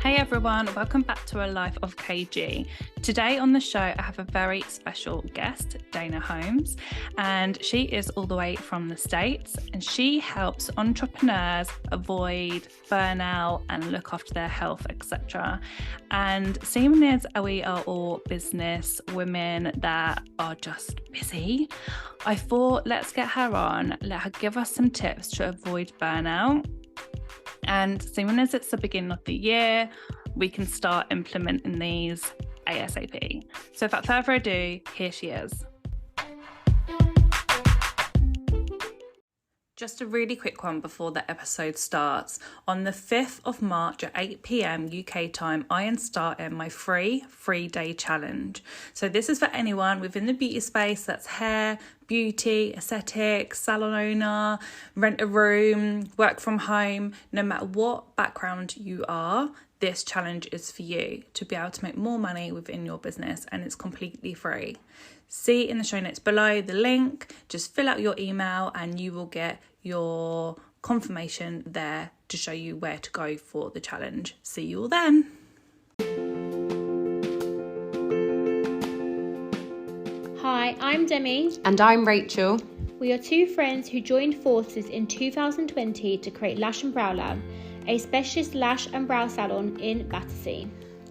Hey everyone, welcome back to A Life of KG. Today on the show, I have a very special guest, Dena Holmes, and she is all the way from the States, and she helps entrepreneurs avoid burnout and look after their health, etc. And seeing as we are all business women that are just busy, I thought let's get her on, let her give us some tips to avoid burnout. And seeing as it's the beginning of the year, we can start implementing these ASAP. So without further ado, here she is. Just a really quick one before the episode starts. On the 5th of March at 8 p.m. UK time, I am starting my free 3-day challenge. So this is for anyone within the beauty space that's hair, beauty, aesthetics, salon owner, rent a room, work from home. No matter what background you are, this challenge is for you to be able to make more money within your business, and it's completely free. See in the show notes below the link, just fill out your email and you will get your confirmation there to show you where to go for the challenge. See you all then. Hi, I'm Demi. And I'm Rachel. We are two friends who joined forces in 2020 to create Lash Brow Lab, a specialist lash and brow salon in Battersea.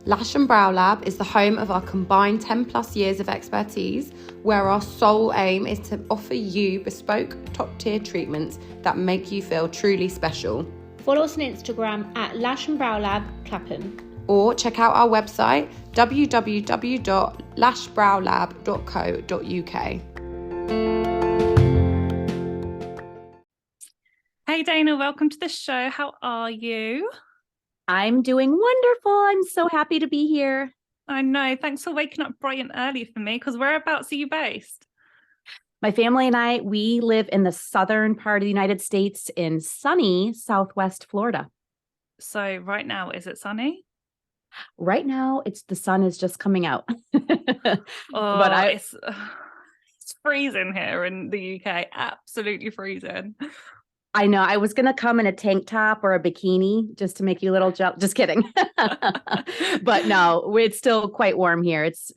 Lash Brow Lab is the home of our combined 10 plus years of expertise, where our sole aim is to offer you bespoke top tier treatments that make you feel truly special. Follow us on Instagram at Lash Brow Lab Clapham. Or check out our website www.lashbrowlab.co.uk. Hey Dana, welcome to the show. How are you? I'm doing wonderful. I'm so happy to be here. I know. Thanks for waking up bright and early for me, because whereabouts are you based? My family and I, we live in the southern part of the United States in sunny Southwest Florida. So right now, is it sunny? Right now, the sun is just coming out. But it's freezing here in the UK. Absolutely freezing. I know. I was going to come in a tank top or a bikini just to make you a little jealous. Just kidding. But no, it's still quite warm here. It's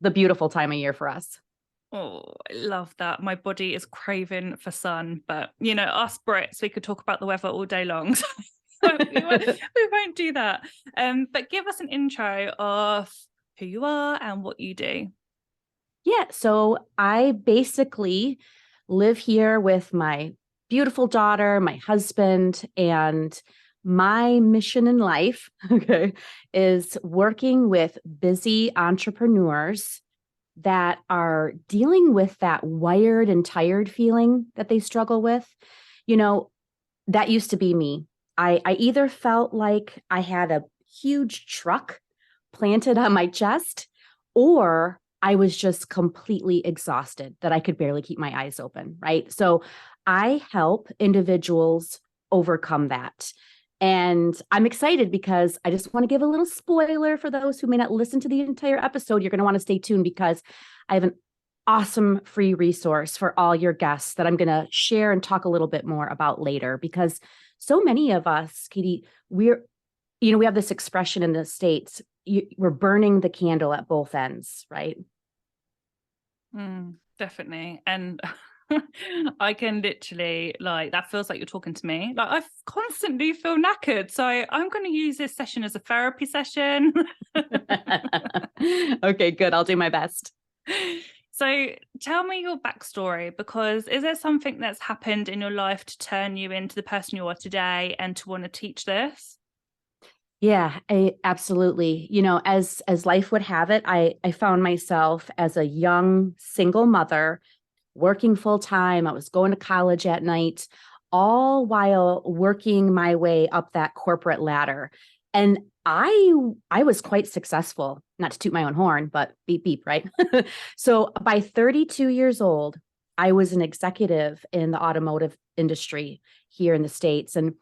the beautiful time of year for us. Oh, I love that. My body is craving for sun, but you know, us Brits, we could talk about the weather all day long. So we won't do that. But give us an intro of who you are and what you do. Yeah. So I basically live here with my beautiful daughter, my husband, and my mission in life, is working with busy entrepreneurs that are dealing with that wired and tired feeling that they struggle with. You know, that used to be me. I either felt like I had a huge truck planted on my chest, or I was just completely exhausted that I could barely keep my eyes open, right? So I help individuals overcome that. And I'm excited because I just want to give a little spoiler for those who may not listen to the entire episode. You're going to want to stay tuned because I have an awesome free resource for all your guests that I'm going to share and talk a little bit more about later, because so many of us, Katie, we have this expression in the States, we're burning the candle at both ends, right? Definitely. And I can literally, that feels like you're talking to me. I constantly feel knackered. So I'm going to use this session as a therapy session. Okay, good. I'll do my best. So tell me your backstory, because is there something that's happened in your life to turn you into the person you are today and to want to teach this? Yeah, absolutely. You know, as life would have it, I found myself as a young single mother working full time. I was going to college at night, all while working my way up that corporate ladder. And I was quite successful, not to toot my own horn, but beep, beep, right? So by 32 years old, I was an executive in the automotive industry here in the States. And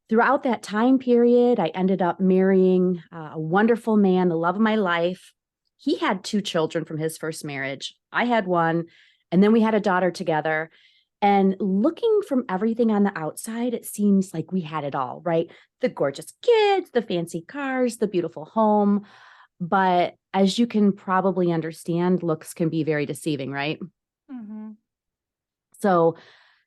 throughout that time period, I ended up marrying a wonderful man, the love of my life. He had 2 children from his first marriage. I had one, and then we had a daughter together. And looking from everything on the outside, it seems like we had it all, right? The gorgeous kids, the fancy cars, the beautiful home. But as you can probably understand, looks can be very deceiving, right? Mm-hmm. So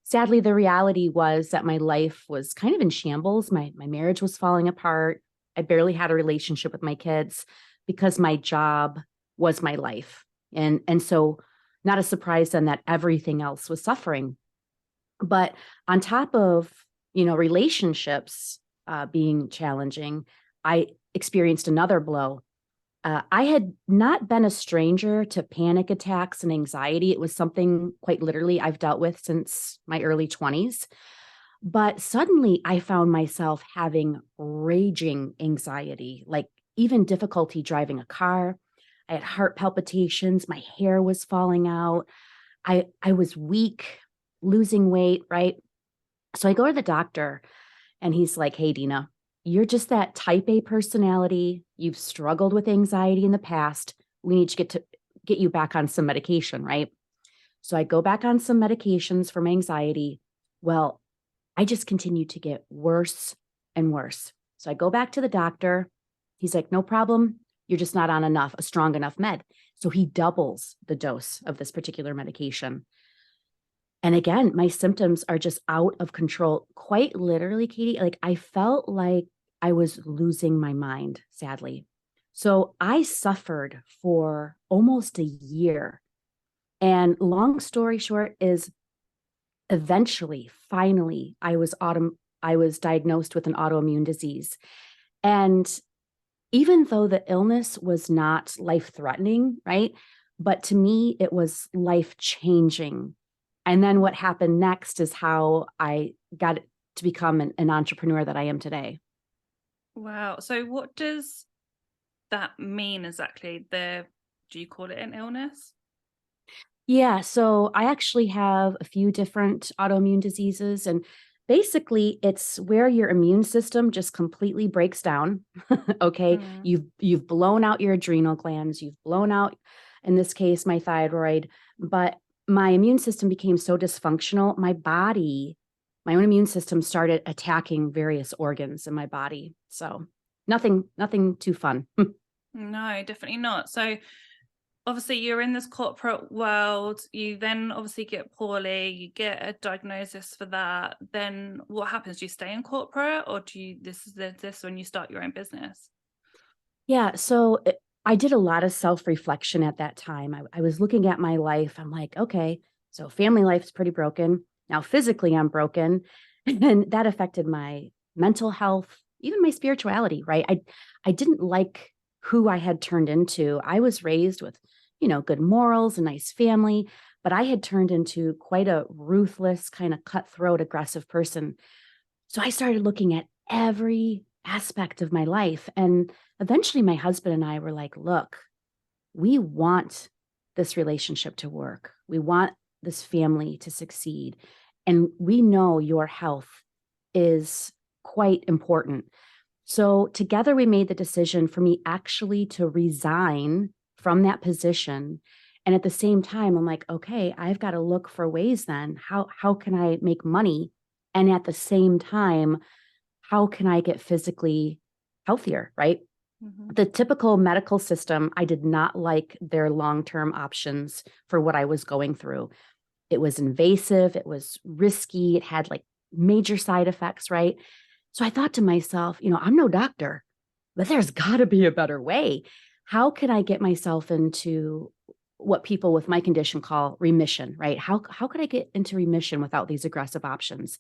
sadly, the reality was that my life was kind of in shambles. My marriage was falling apart. I barely had a relationship with my kids because my job was my life. And so not a surprise then that everything else was suffering. But on top of, relationships being challenging, I experienced another blow. I had not been a stranger to panic attacks and anxiety. It was something quite literally I've dealt with since my early 20s. But suddenly I found myself having raging anxiety, like even difficulty driving a car. I had heart palpitations, my hair was falling out. I was weak, losing weight, right? So I go to the doctor and he's like, "Hey, Dena, you're just that type A personality. You've struggled with anxiety in the past. We need to get you back on some medication, right?" So I go back on some medications for my anxiety. Well, I just continue to get worse and worse. So I go back to the doctor. He's like, "No problem. You're just not on a strong enough med." So he doubles the dose of this particular medication. And again, my symptoms are just out of control. Quite literally, Katie, like I felt like I was losing my mind, sadly. So I suffered for almost a year. And long story short is eventually, finally, I was diagnosed with an autoimmune disease. And even though the illness was not life-threatening, right? But to me, it was life-changing. And then what happened next is how I got to become an entrepreneur that I am today. Wow. So what does that mean exactly? Do you call it an illness? Yeah, so I actually have a few different autoimmune diseases, and basically it's where your immune system just completely breaks down. Okay, Mm. you've blown out your adrenal glands, you've blown out, in this case, my thyroid, but my immune system became so dysfunctional, my own immune system started attacking various organs in my body. So nothing too fun. No, definitely not. So obviously you're in this corporate world, you then obviously get poorly, you get a diagnosis for that. Then what happens? Do you stay in corporate, or do you this when you start your own business? Yeah. I did a lot of self-reflection at that time. I was looking at my life. I'm like, okay, so family life's pretty broken. Now, physically, I'm broken. And that affected my mental health, even my spirituality, right? I didn't like who I had turned into. I was raised with, good morals, a nice family, but I had turned into quite a ruthless, kind of cutthroat, aggressive person. So I started looking at every aspect of my life. And eventually my husband and I were like, look, we want this relationship to work. We want this family to succeed. And we know your health is quite important. So together we made the decision for me actually to resign from that position. And at the same time, I'm like, okay, I've got to look for ways then. How can I make money? And at the same time, how can I get physically healthier, right? Mm-hmm. The typical medical system, I did not like their long-term options for what I was going through. It was invasive, it was risky, it had like major side effects, right? So I thought to myself, I'm no doctor, but there's got to be a better way. How can I get myself into what people with my condition call remission, right? How could I get into remission without these aggressive options?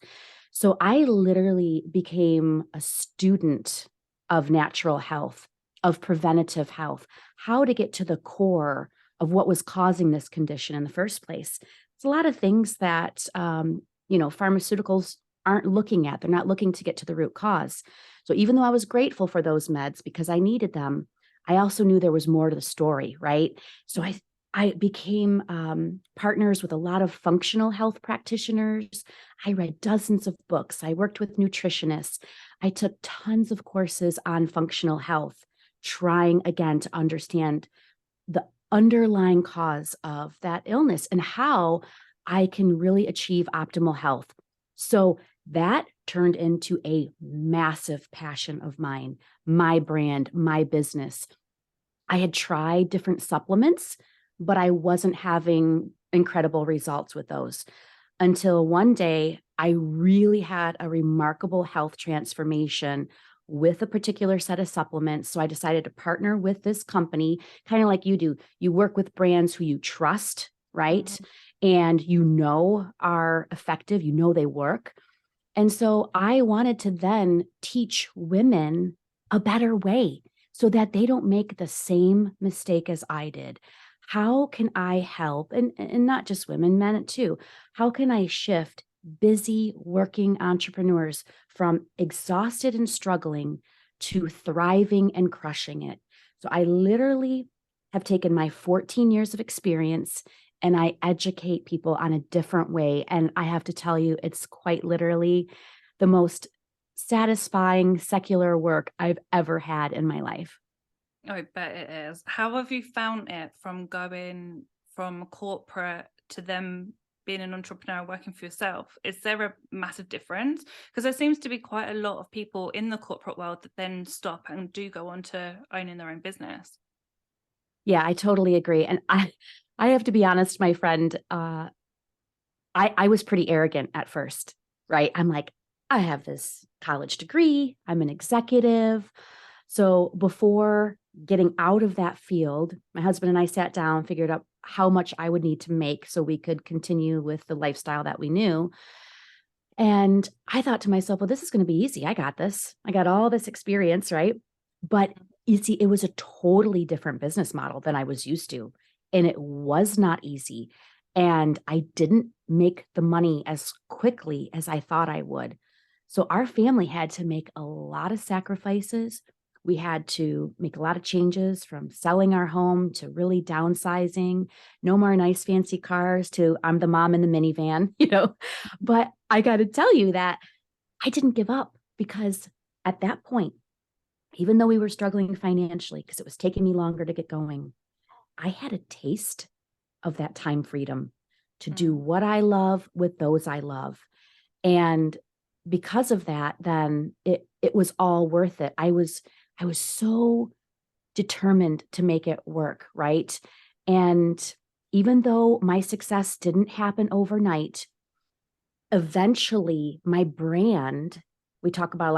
So I literally became a student of natural health, of preventative health, how to get to the core of what was causing this condition in the first place. It's a lot of things that, pharmaceuticals aren't looking at. They're not looking to get to the root cause. So even though I was grateful for those meds because I needed them, I also knew there was more to the story, right? So I became partners with a lot of functional health practitioners. I read dozens of books. I worked with nutritionists. I took tons of courses on functional health, trying again to understand the underlying cause of that illness and how I can really achieve optimal health. So that turned into a massive passion of mine, my brand, my business. I had tried different supplements, but I wasn't having incredible results with those until one day I really had a remarkable health transformation with a particular set of supplements. So I decided to partner with this company, kind of like you do. You work with brands who you trust, right? And you know are effective, you know they work. And so I wanted to then teach women a better way so that they don't make the same mistake as I did. How can I help? And not just women, men too. How can I shift busy working entrepreneurs from exhausted and struggling to thriving and crushing it? So I literally have taken my 14 years of experience and I educate people on a different way. And I have to tell you, it's quite literally the most satisfying secular work I've ever had in my life. Oh, I bet it is. How have you found it from going from corporate to them being an entrepreneur working for yourself? Is there a massive difference? Because there seems to be quite a lot of people in the corporate world that then stop and do go on to owning their own business. Yeah, I totally agree. And I have to be honest, my friend, I was pretty arrogant at first, right? I'm like, I have this college degree, I'm an executive. So before getting out of that field, my husband and I sat down, figured out how much I would need to make so we could continue with the lifestyle that we knew. And I thought to myself, well, this is going to be easy. I got this. I got all this experience, right? But you see, it was a totally different business model than I was used to. And it was not easy. And I didn't make the money as quickly as I thought I would. So our family had to make a lot of sacrifices. We had to make a lot of changes, from selling our home to really downsizing. No more nice fancy cars to I'm the mom in the minivan, But I got to tell you that I didn't give up, because at that point, even though we were struggling financially, because it was taking me longer to get going, I had a taste of that time freedom to do what I love with those I love. And because of that, then it was all worth it. I was so determined to make it work, right? And even though my success didn't happen overnight, eventually my brand, we talk about a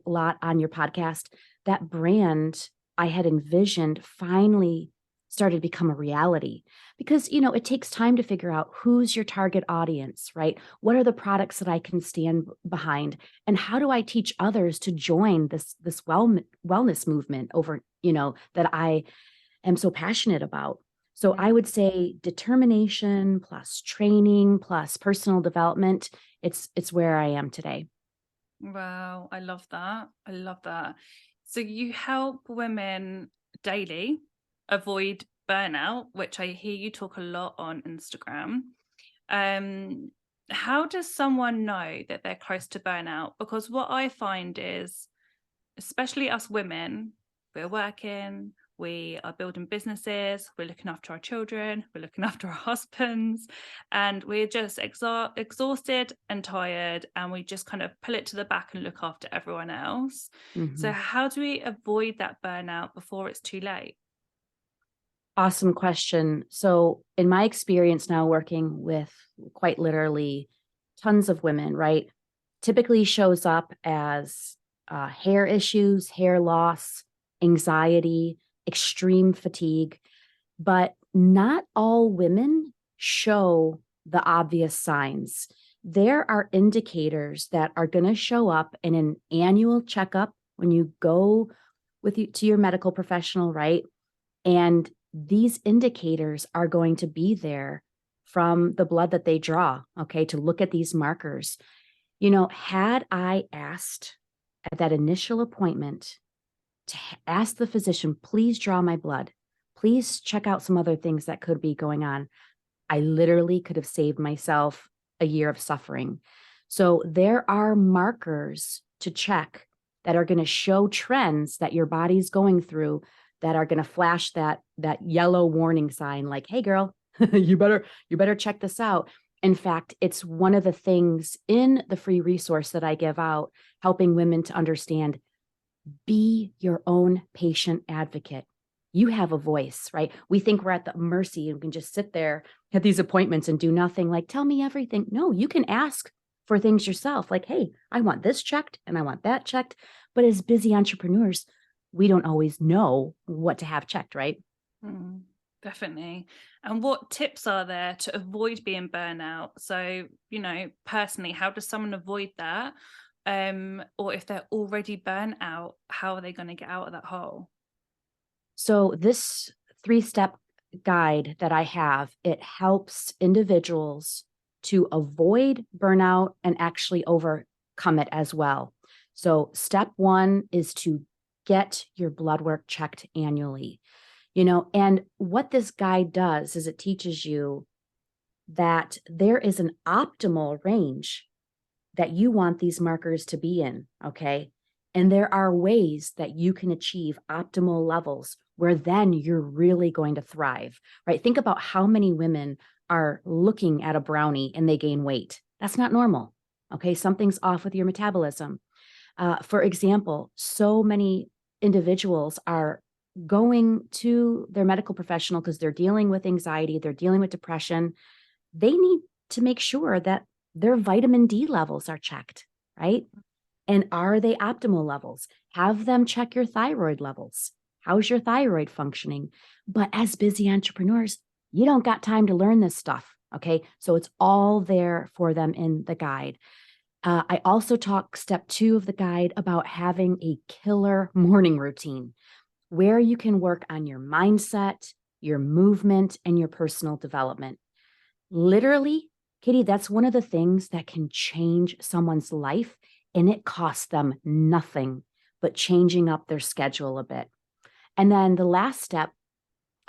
lot on your podcast, that brand I had envisioned finally started to become a reality. Because, it takes time to figure out who's your target audience, right? What are the products that I can stand behind? And how do I teach others to join this wellness movement over, that I am so passionate about? So I would say determination plus training plus personal development, it's where I am today. Wow, I love that. I love that. So you help women daily avoid burnout, which I hear you talk a lot on Instagram. How does someone know that they're close to burnout? Because what I find is, especially us women, we're working, we are building businesses, we're looking after our children, we're looking after our husbands, and we're just exhausted and tired, and we just kind of pull it to the back and look after everyone else. So how do we avoid that burnout before it's too late? Awesome question. So in my experience now, working with quite literally tons of women, right, typically shows up as hair issues, hair loss, anxiety, extreme fatigue. But not all women show the obvious signs. There are indicators that are going to show up in an annual checkup when you go to your medical professional, right? And these indicators are going to be there from the blood that they draw, okay, to look at these markers. Had I asked at that initial appointment to ask the physician, please draw my blood, please check out some other things that could be going on, I literally could have saved myself a year of suffering. So there are markers to check that are going to show trends that your body's going through, that are going to flash that yellow warning sign, like, hey girl, you better check this out. In fact, it's one of the things in the free resource that I give out, helping women to understand, be your own patient advocate. You have a voice, right? We think we're at the mercy and we can just sit there at these appointments and do nothing, like, tell me everything. No, you can ask for things yourself. Like, hey, I want this checked and I want that checked. But as busy entrepreneurs, we don't always know what to have checked, right? Definitely. And what tips are there to avoid being burnout? So, personally, how does someone avoid that? Or if they're already burnt out, how are they going to get out of that hole? So this 3-step guide that I have, it helps individuals to avoid burnout and actually overcome it as well. So step 1 is to get your blood work checked annually. And what this guide does is it teaches you that there is an optimal range that you want these markers to be in, okay? And there are ways that you can achieve optimal levels where then you're really going to thrive, right? Think about how many women are looking at a brownie and they gain weight. That's not normal, okay? Something's off with your metabolism. For example, so many individuals are going to their medical professional because they're dealing with anxiety, they're dealing with depression. They need to make sure that their vitamin D levels are checked, right? And are they optimal levels? Have them check your thyroid levels. How's your thyroid functioning? But as busy entrepreneurs, you don't got time to learn this stuff, okay? So it's all there for them in the guide. I also talk step 2 of the guide about having a killer morning routine where you can work on your mindset, your movement, and your personal development. Literally, Katie, that's one of the things that can change someone's life, and it costs them nothing but changing up their schedule a bit. And then the last step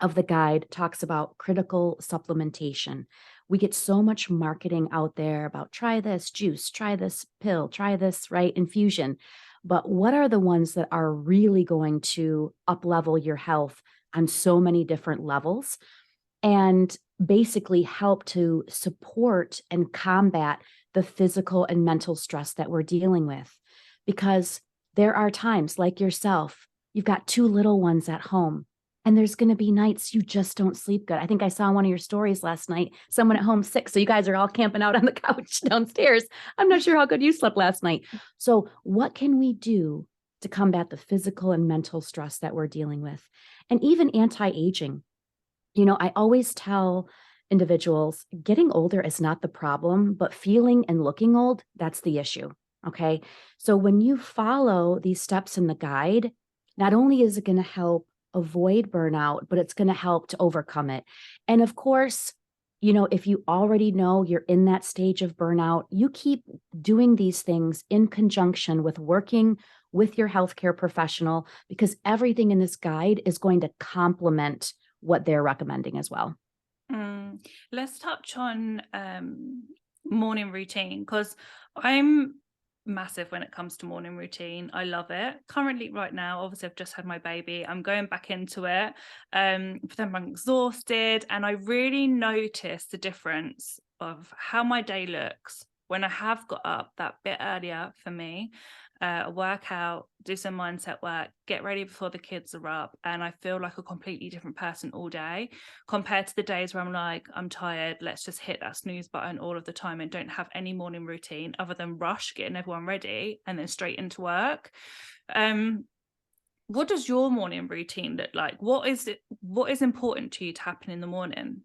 of the guide talks about critical supplementation. We get so much marketing out there about try this juice, try this pill, try this, right, infusion. But what are the ones that are really going to up-level your health on so many different levels and basically help to support and combat the physical and mental stress that we're dealing with? Because there are times, like yourself, you've got 2 little ones at home, and there's going to be nights you just don't sleep good. I think I saw one of your stories last night, someone at home sick. So you guys are all camping out on the couch downstairs. I'm not sure how good you slept last night. So what can we do to combat the physical and mental stress that we're dealing with? And even anti-aging. I always tell individuals, getting older is not the problem, but feeling and looking old, that's the issue. Okay. So when you follow these steps in the guide, not only is it going to help avoid burnout, but it's going to help to overcome it. And of course, if you already know you're in that stage of burnout, you keep doing these things in conjunction with working with your healthcare professional, because everything in this guide is going to complement what they're recommending as well. Let's touch on morning routine, because I'm massive when it comes to morning routine. I love it. Currently, right now, obviously, I've just had my baby. I'm going back into it. But then I'm exhausted, and I really notice the difference of how my day looks when I have got up that bit earlier for me. Work out, do some mindset work, get ready before the kids are up, and I feel like a completely different person all day compared to the days where I'm like, I'm tired, let's just hit that snooze button all of the time and don't have any morning routine other than rush getting everyone ready and then straight into work. What does your morning routine look like? What is important to you to happen in the morning?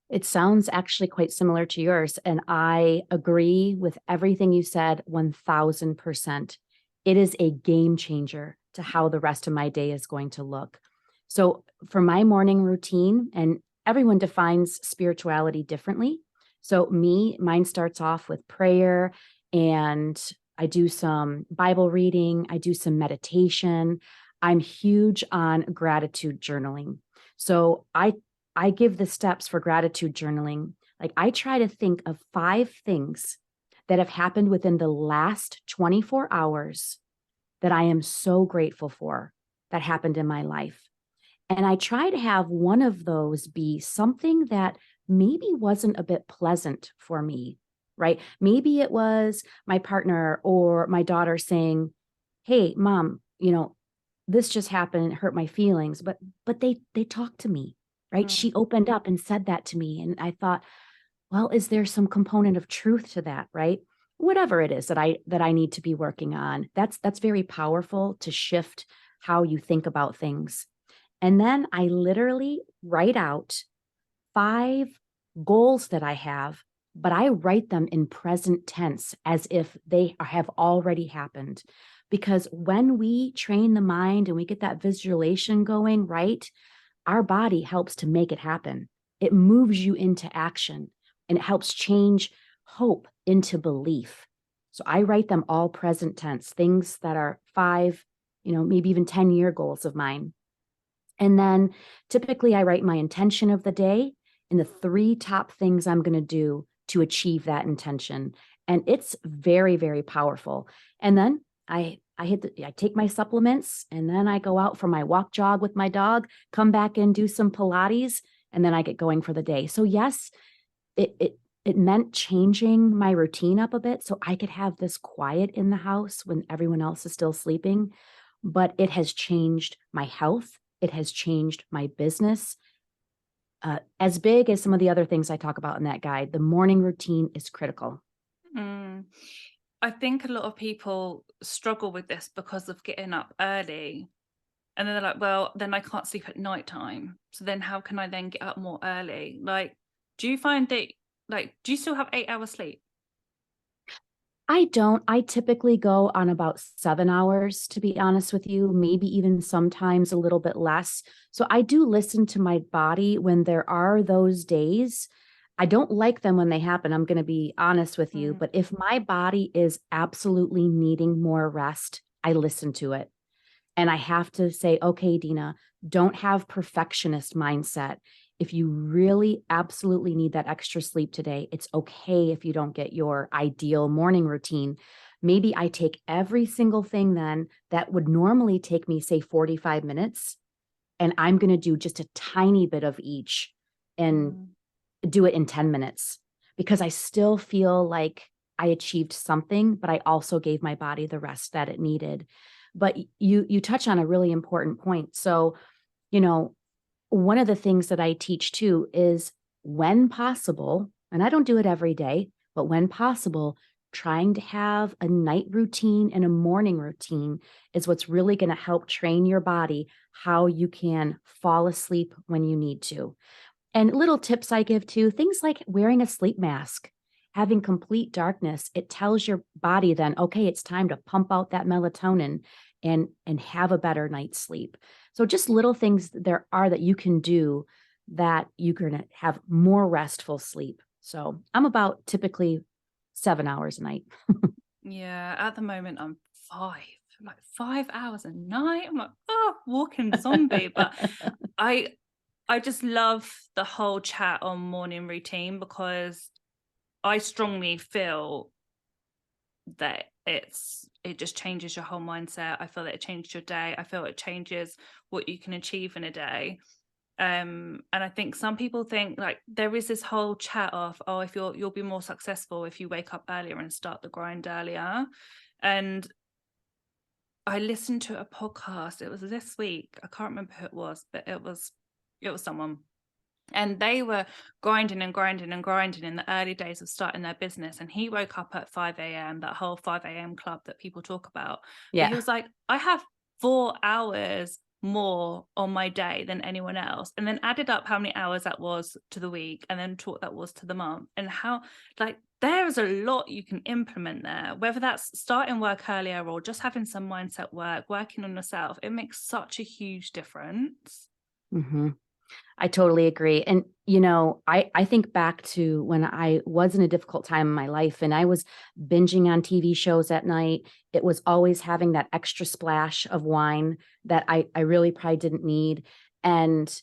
It sounds actually quite similar to yours, and I agree with everything you said 1000%. It is a game changer to how the rest of my day is going to look. So for my morning routine, and everyone defines spirituality differently. So mine starts off with prayer, and I do some Bible reading, I do some meditation. I'm huge on gratitude journaling. So I give the steps for gratitude journaling. Like, I try to think of 5 things that have happened within the last 24 hours that I am so grateful for that happened in my life. And I try to have one of those be something that maybe wasn't a bit pleasant for me, right? Maybe it was my partner or my daughter saying, hey, mom, this just happened, it hurt my feelings, but they talked to me, right? She opened up and said that to me. And I thought, well, is there some component of truth to that, right? Whatever it is that I need to be working on. That's very powerful to shift how you think about things. And then I literally write out 5 goals that I have, but I write them in present tense as if they have already happened. Because when we train the mind and we get that visualization going, right, our body helps to make it happen. It moves you into action and it helps change hope into belief. So I write them all present tense, things that are 5, maybe even 10-year goals of mine. And then typically I write my intention of the day and the 3 top things I'm going to do to achieve that intention. And it's very, very powerful. And then I take my supplements and then I go out for my walk jog with my dog, come back and do some Pilates, and then I get going for the day. So yes, it meant changing my routine up a bit so I could have this quiet in the house when everyone else is still sleeping. But it has changed my health. It has changed my business. As big as some of the other things I talk about in that guide, the morning routine is critical. I think a lot of people struggle with this because of getting up early. And then they're like, well, then I can't sleep at nighttime. So then how can I then get up more early? Like, do you find that, do you still have 8 hours sleep? I don't. I typically go on about 7 hours, to be honest with you, maybe even sometimes a little bit less. So I do listen to my body when there are those days. I don't like them when they happen. I'm going to be honest with you. But if my body is absolutely needing more rest, I listen to it. And I have to say, okay, Dena, don't have perfectionist mindset. If you really absolutely need that extra sleep today, it's okay if you don't get your ideal morning routine. Maybe I take every single thing then that would normally take me, say, 45 minutes, and I'm going to do just a tiny bit of each and do it in 10 minutes because I still feel like I achieved something, but I also gave my body the rest that it needed. But you touch on a really important point. So, one of the things that I teach too is when possible, and I don't do it every day, but when possible, trying to have a night routine and a morning routine is what's really going to help train your body how you can fall asleep when you need to. And little tips I give too, things like wearing a sleep mask, having complete darkness, it tells your body then, okay, it's time to pump out that melatonin and have a better night's sleep. So just little things there are that you can do that you're going to have more restful sleep. So I'm about typically 7 hours a night. Yeah, at the moment I'm 5 hours a night. I'm like, walking zombie. But I just love the whole chat on morning routine because I strongly feel that it just changes your whole mindset. I feel that it changes your day. I feel it changes what you can achieve in a day. And I think some people think like there is this whole chat of, if you'll be more successful if you wake up earlier and start the grind earlier. And I listened to a podcast, it was this week, I can't remember who it was, but it was someone. And they were grinding and grinding and grinding in the early days of starting their business. And he woke up at 5 a.m., that whole 5 a.m. club that people talk about. Yeah. But he was like, I have 4 hours more on my day than anyone else. And then added up how many hours that was to the week and then what that was to the month. And how, there's a lot you can implement there, whether that's starting work earlier or just having some mindset work, working on yourself. It makes such a huge difference. Mm-hmm. I totally agree. And, I think back to when I was in a difficult time in my life and I was binging on TV shows at night. It was always having that extra splash of wine that I really probably didn't need and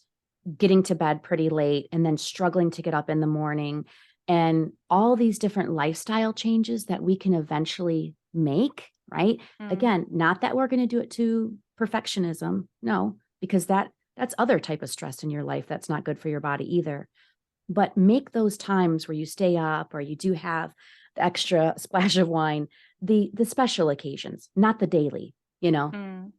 getting to bed pretty late and then struggling to get up in the morning and all these different lifestyle changes that we can eventually make, right? Again, not that we're going to do it to perfectionism. No, because that's other type of stress in your life that's not good for your body either. but make those times where you stay up or you do have the extra splash of wine, the special occasions, not the daily, you know? Mm.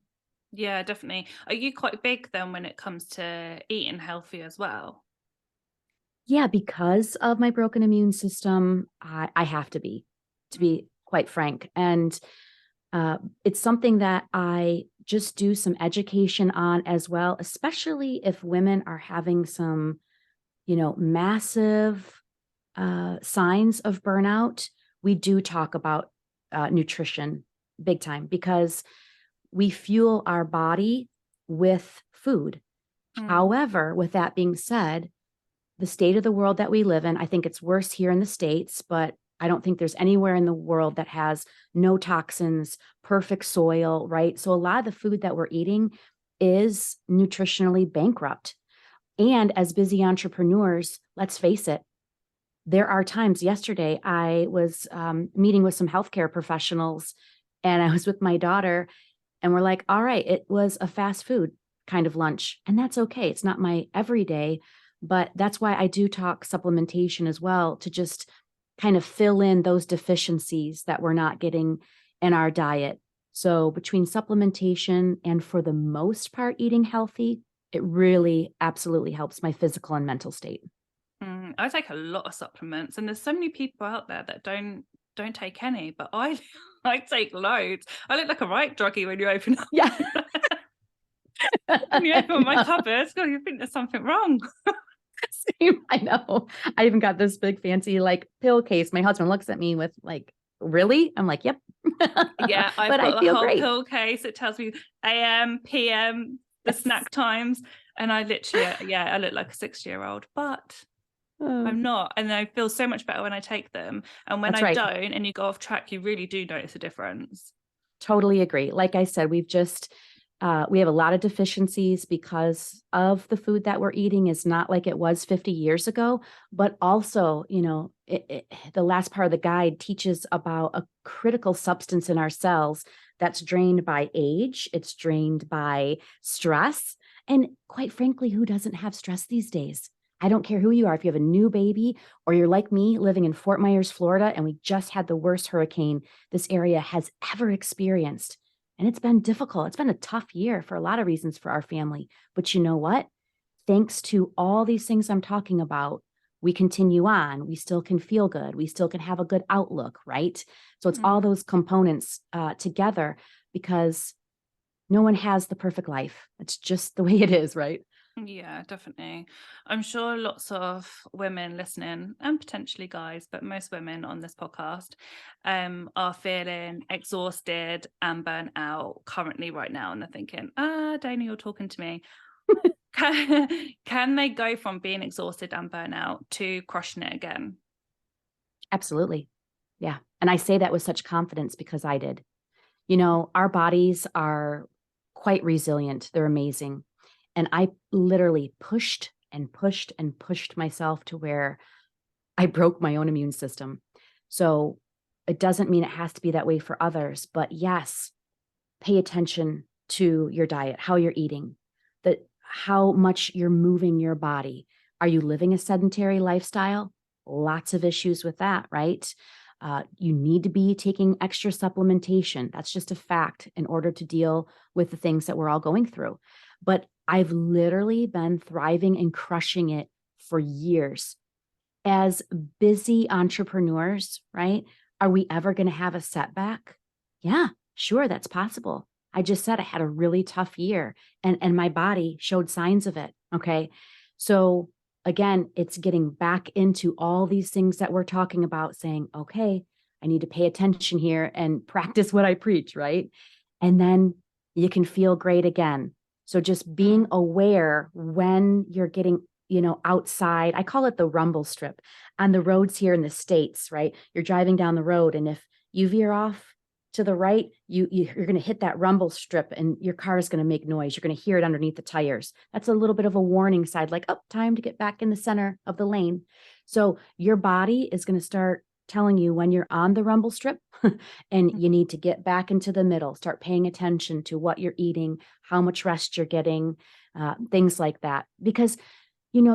Yeah, definitely. Are you quite big then when it comes to eating healthy as well? Yeah, because of my broken immune system, I have to be quite frank. And it's something that I just do some education on as well, especially if women are having some, massive signs of burnout. We do talk about nutrition big time because we fuel our body with food. However, with that being said, the state of the world that we live in, I think it's worse here in the States, but I don't think there's anywhere in the world that has no toxins, perfect soil, right? So a lot of the food that we're eating is nutritionally bankrupt. And as busy entrepreneurs, let's face it, there are times. Yesterday, I was meeting with some healthcare professionals and I was with my daughter, and we're like, all right, it was a fast food kind of lunch. And that's okay. It's not my everyday, but that's why I do talk supplementation as well, to just kind of fill in those deficiencies that we're not getting in our diet. So between supplementation and, for the most part, eating healthy, it really absolutely helps my physical and mental state. I take a lot of supplements, and there's so many people out there that don't take any, but I I take loads. I look like a right druggie when you open up. Yeah. When you open my cupboards, God, you think there's something wrong. Same, I know. I even got this big fancy like pill case. My husband looks at me with like, really? I'm like, yep. Yeah, I've But got I the feel whole great. pill case. It tells me AM, PM, the Yes. snack times, and I literally, I look like a 6-year-old, but I'm not. And I feel so much better when I take them. And when That's I right. don't and you go off track, you really do notice a difference. Totally agree. Like I said, we have a lot of deficiencies because of the food that we're eating is not like it was 50 years ago, but also, the last part of the guide teaches about a critical substance in our cells that's drained by age. It's drained by stress. And quite frankly, who doesn't have stress these days? I don't care who you are. If you have a new baby or you're like me living in Fort Myers, Florida, and we just had the worst hurricane this area has ever experienced. And it's been difficult. It's been a tough year for a lot of reasons for our family. But you know what? Thanks to all these things I'm talking about, we continue on. We still can feel good. We still can have a good outlook, right? So it's all those components together, because no one has the perfect life. It's just the way it is, right? Yeah, definitely. I'm sure lots of women listening, and potentially guys, but most women on this podcast are feeling exhausted and burnt out currently right now. And they're thinking, Dana, you're talking to me. Can they go from being exhausted and burnt out to crushing it again? Absolutely. Yeah. And I say that with such confidence because I did. Our bodies are quite resilient. They're amazing. And I literally pushed and pushed and pushed myself to where I broke my own immune system. So it doesn't mean it has to be that way for others. But yes, pay attention to your diet, how you're eating, how much you're moving your body. Are you living a sedentary lifestyle? Lots of issues with that, right? You need to be taking extra supplementation. That's just a fact in order to deal with the things that we're all going through. But I've literally been thriving and crushing it for years. As busy entrepreneurs, right? Are we ever going to have a setback? Yeah, sure, that's possible. I just said I had a really tough year and my body showed signs of it. Okay. So again, it's getting back into all these things that we're talking about, saying, okay, I need to pay attention here and practice what I preach, right? And then you can feel great again. So just being aware when you're getting, outside, I call it the rumble strip on the roads here in the States, right? You're driving down the road, and if you veer off to the right, you're going to hit that rumble strip and your car is going to make noise. You're going to hear it underneath the tires. That's a little bit of a warning side, like, oh, time to get back in the center of the lane. So your body is going to start telling you when you're on the rumble strip and you need to get back into the middle, start paying attention to what you're eating, how much rest you're getting, things like that. Because,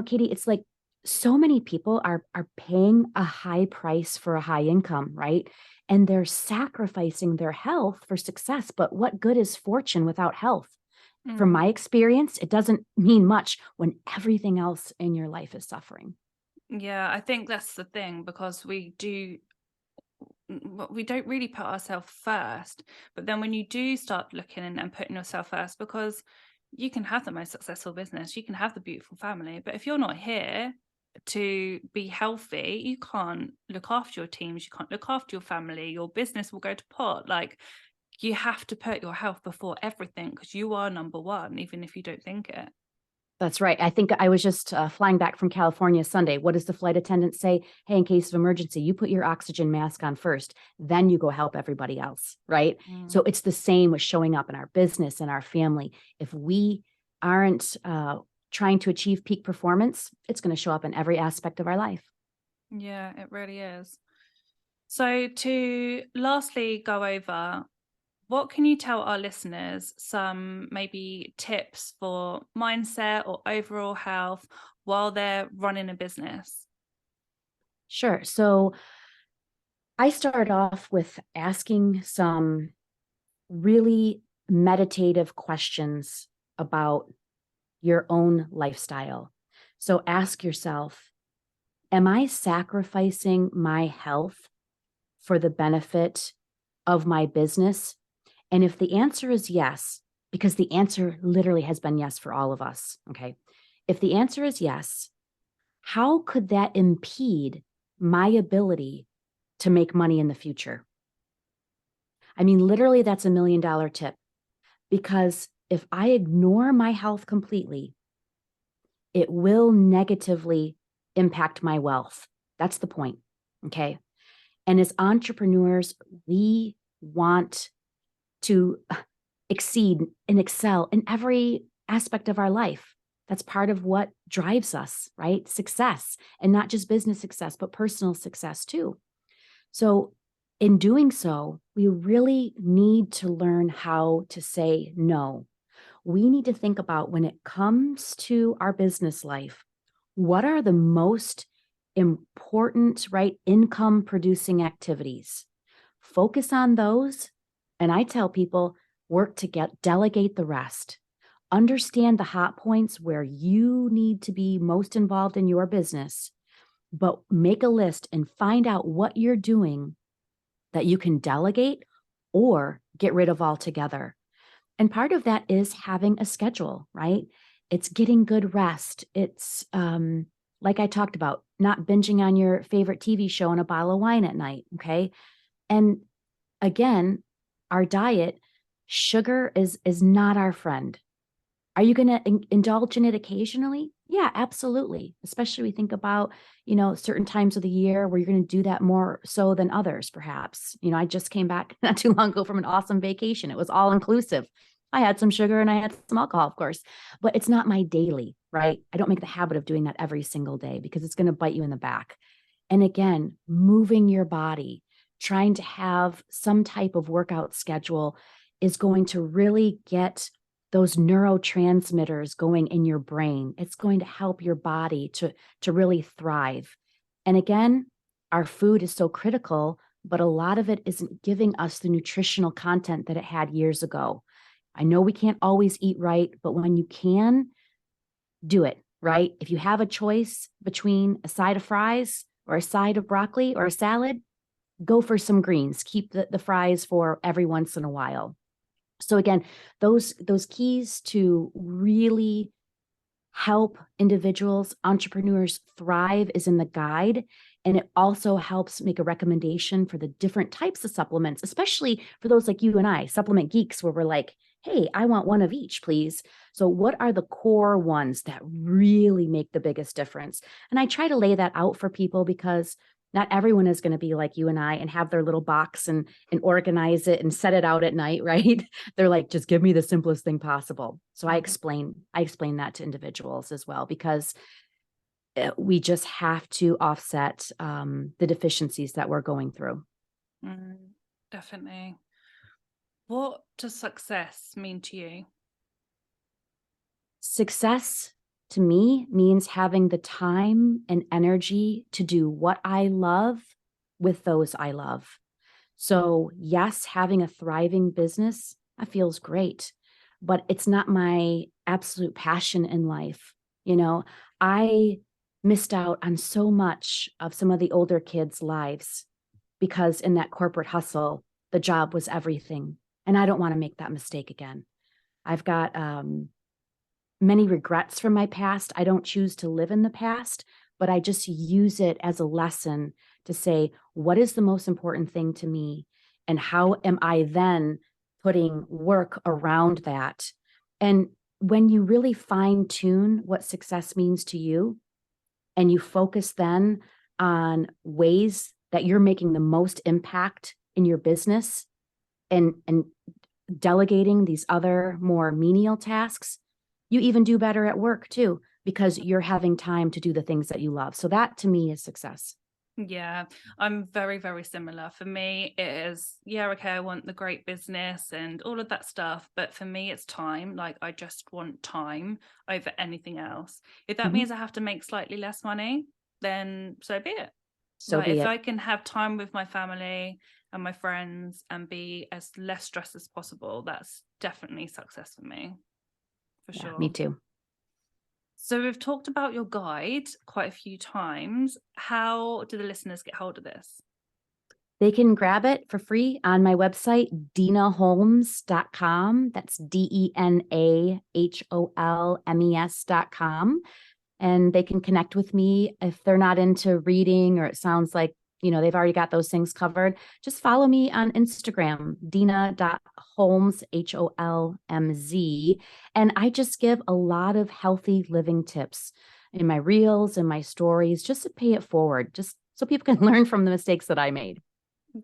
Katie, it's like so many people are paying a high price for a high income, right? And they're sacrificing their health for success. But what good is fortune without health? From my experience, it doesn't mean much when everything else in your life is suffering. Yeah, I think that's the thing, because we don't really put ourselves first. But then when you do start looking and putting yourself first, because you can have the most successful business, you can have the beautiful family, but if you're not here to be healthy, you can't look after your teams, you can't look after your family, your business will go to pot. Like, you have to put your health before everything, because you are number one, even if you don't think it. That's right. I think I was just flying back from California Sunday. What does the flight attendant say? Hey, in case of emergency, you put your oxygen mask on first, then you go help everybody else, right? So it's the same with showing up in our business and our family. If we aren't trying to achieve peak performance, it's going to show up in every aspect of our life. Yeah, it really is. So to lastly go over, what can you tell our listeners, some maybe tips for mindset or overall health while they're running a business? Sure. So I start off with asking some really meditative questions about your own lifestyle. So ask yourself, am I sacrificing my health for the benefit of my business? And if the answer is yes, because the answer literally has been yes for all of us, okay? If the answer is yes, how could that impede my ability to make money in the future? I mean, literally, that's $1 million tip, because if I ignore my health completely, it will negatively impact my wealth. That's the point. Okay. And as entrepreneurs, we want to exceed and excel in every aspect of our life. That's part of what drives us, right? Success, and not just business success, but personal success too. So, in doing so, we really need to learn how to say no. We need to think about, when it comes to our business life, what are the most important, right, income producing activities? Focus on those. And I tell people, work to delegate the rest. Understand the hot points where you need to be most involved in your business, but make a list and find out what you're doing that you can delegate or get rid of altogether. And part of that is having a schedule, right? It's getting good rest. It's like I talked about, not binging on your favorite TV show and a bottle of wine at night. Okay. And again, our diet, sugar is not our friend. Are you going to indulge in it occasionally? Yeah, absolutely. Especially we think about, certain times of the year where you're going to do that more so than others, perhaps. I just came back not too long ago from an awesome vacation. It was all inclusive. I had some sugar and I had some alcohol, of course, but it's not my daily, right? I don't make the habit of doing that every single day, because it's going to bite you in the back. And again, moving your body, trying to have some type of workout schedule is going to really get those neurotransmitters going in your brain. It's going to help your body to really thrive. And again, our food is so critical, but a lot of it isn't giving us the nutritional content that it had years ago. I know we can't always eat right, but when you can, do it, right? If you have a choice between a side of fries or a side of broccoli or a salad, go for some greens. Keep the fries for every once in a while. So again, those keys to really help individuals, entrepreneurs thrive is in the guide. And it also helps make a recommendation for the different types of supplements, especially for those like you and I, supplement geeks, where we're like, hey, I want one of each, please. So what are the core ones that really make the biggest difference? And I try to lay that out for people, because not everyone is going to be like you and I and have their little box and organize it and set it out at night, right? They're like, just give me the simplest thing possible. So I explain that to individuals as well, because we just have to offset the deficiencies that we're going through. Definitely. What does success mean to you? Success to me means having the time and energy to do what I love with those I love. So yes, having a thriving business, that feels great, but it's not my absolute passion in life. You know, I missed out on so much of some of the older kids' lives because in that corporate hustle, the job was everything. And I don't want to make that mistake again. I've got many regrets from my past. I don't choose to live in the past, but I just use it as a lesson to say, what is the most important thing to me? And how am I then putting work around that? And when you really fine tune what success means to you, and you focus then on ways that you're making the most impact in your business and delegating these other more menial tasks, you even do better at work too, because you're having time to do the things that you love. So that to me is success. Yeah, I'm very, very similar. For me, it is, yeah, okay, I want the great business and all of that stuff. But for me, it's time. Like, I just want time over anything else. If that means I have to make slightly less money, then so be it. So like, be if it. I can have time with my family and my friends and be as less stressed as possible, that's definitely success for me. For sure. Me too. So we've talked about your guide quite a few times. How do the listeners get hold of this? They can grab it for free on my website, denaholmes.com. That's DenaHolmes.com. And they can connect with me if they're not into reading or it sounds like, they've already got those things covered. Just follow me on Instagram, Dena.Holmes, HOLMZ. And I just give a lot of healthy living tips in my reels and my stories, just to pay it forward, just so people can learn from the mistakes that I made.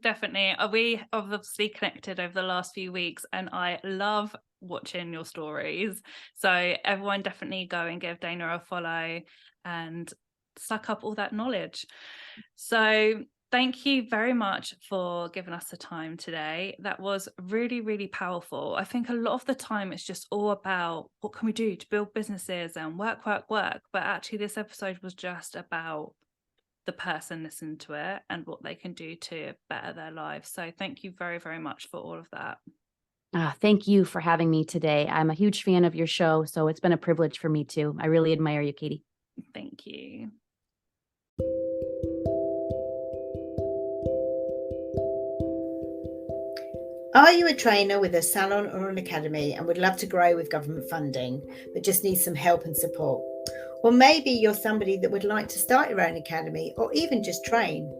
Definitely. We obviously connected over the last few weeks and I love watching your stories. So everyone definitely go and give Dena a follow and suck up all that knowledge. So thank you very much for giving us the time today. That was really, really powerful. I think a lot of the time it's just all about what can we do to build businesses and work. But actually this episode was just about the person listening to it and what they can do to better their lives. So thank you very, very much for all of that. Thank you for having me today. I'm a huge fan of your show, so it's been a privilege for me too. I really admire you, Katie. Thank you. Are you a trainer with a salon or an academy and would love to grow with government funding, but just need some help and support? Or maybe you're somebody that would like to start your own academy or even just train.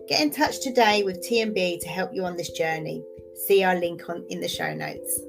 Get in touch today with TMB to help you on this journey. See our link in the show notes.